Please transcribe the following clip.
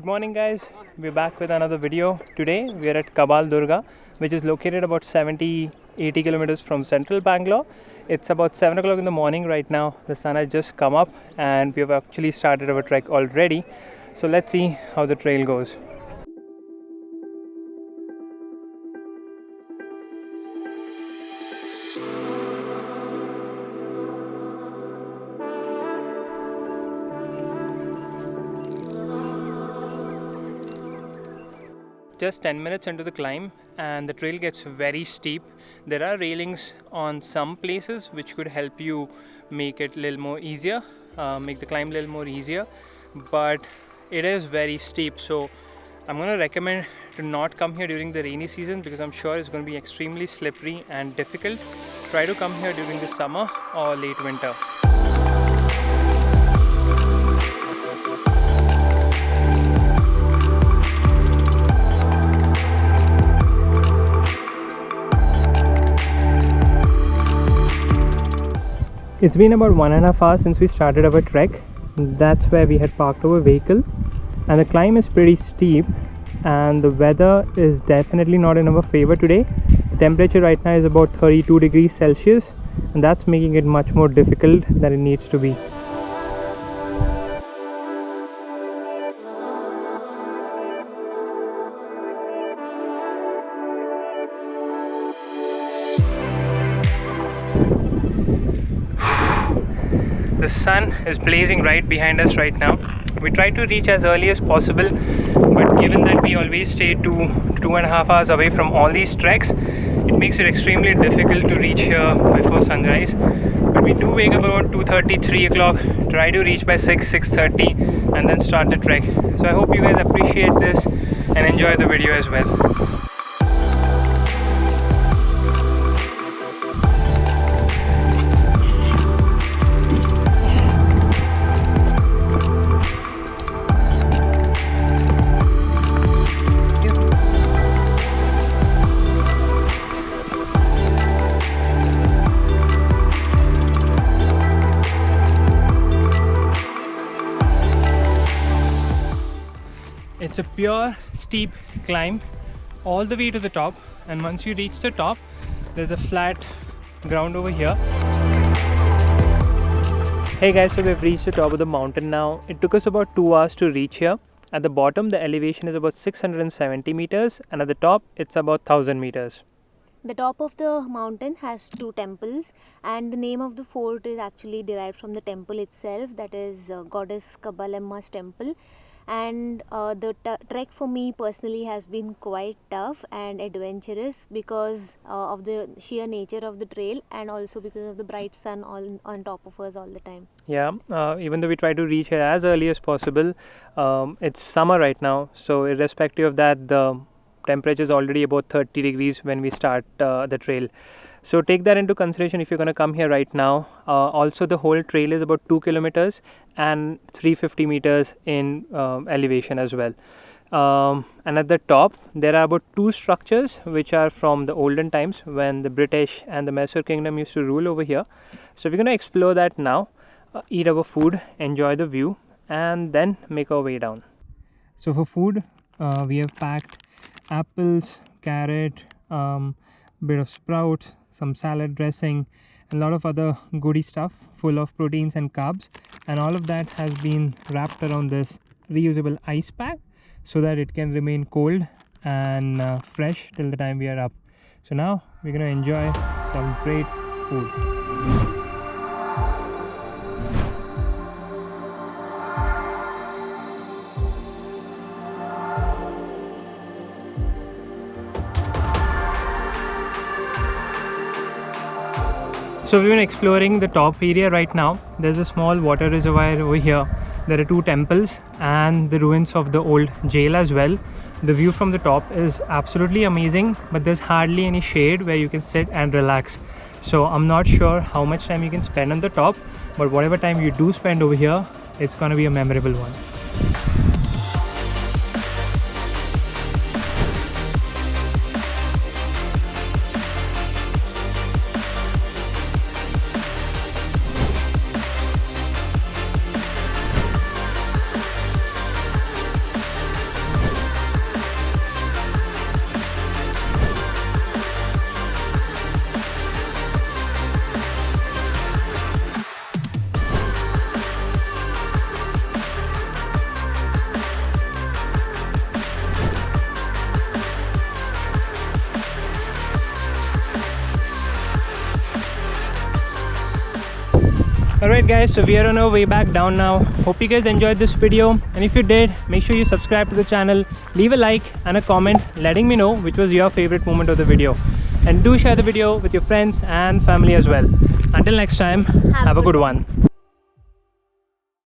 morning guys, we're back with another video. Today we are at KABBALADURGA, which is located about 70-80 kilometers from central Bangalore. It's about 7 o'clock in the morning right now. The sun has just come up and we have actually started our trek already. So let's see how the trail goes. Just 10 minutes into the climb and the trail gets very steep. There are railings on some places which could help you make it a little more easier, make the climb a little more easier, but it is very steep. So I'm going to recommend to not come here during the rainy season because I'm sure it's going to be extremely slippery and difficult. Try to come here during the summer or late winter. It's been about 1.5 hours since we started our trek. That's where we had parked our vehicle, and the climb is pretty steep and the weather is definitely not in our favor today. The temperature right now is about 32 degrees Celsius and that's making it much more difficult than it needs to be. The sun is blazing right behind us right now. We try to reach as early as possible, but given that we always stay 2.5 hours away from all these treks, it makes it extremely difficult to reach here before sunrise. But we do wake up about 2:30, 3 o'clock, try to reach by 6:30 and then start the trek. So I hope you guys appreciate this and enjoy the video as well. It's a pure steep climb all the way to the top, and once you reach the top there's a flat ground over here. Hey guys, so we've reached the top of the mountain now. It took us about 2 hours to reach here. At the bottom the elevation is about 670 meters and at the top it's about 1000 meters. The top of the mountain has two temples, and the name of the fort is actually derived from the temple itself, that is goddess Kabbalamma's temple. And the trek for me personally has been quite tough and adventurous because of the sheer nature of the trail and also because of the bright sun on top of us all the time. Yeah, even though we try to reach here as early as possible, it's summer right now, so irrespective of that the temperature is already about 30 degrees when we start the trail. So take that into consideration if you're going to come here right now. Also the whole trail is about 2 kilometers and 350 meters in elevation as well. And at the top there are about 2 structures which are from the olden times when the British and the Mysore Kingdom used to rule over here. So we're going to explore that now, eat our food, enjoy the view, and then make our way down. So for food we have packed apples, carrot, bit of sprouts, some salad dressing, a lot of other goody stuff full of proteins and carbs, and all of that has been wrapped around this reusable ice pack so that it can remain cold and fresh till the time we are up. So now we're going to enjoy some great food. So we've been exploring the top area right now. There's a small water reservoir over here. There are 2 temples and the ruins of the old jail as well. The view from the top is absolutely amazing, but there's hardly any shade where you can sit and relax. So I'm not sure how much time you can spend on the top, but whatever time you do spend over here, it's going to be a memorable one. Alright guys, so we are on our way back down now. Hope you guys enjoyed this video, and if you did, make sure you subscribe to the channel, leave a like and a comment letting me know which was your favorite moment of the video, and do share the video with your friends and family as well. Until next time, have a good one.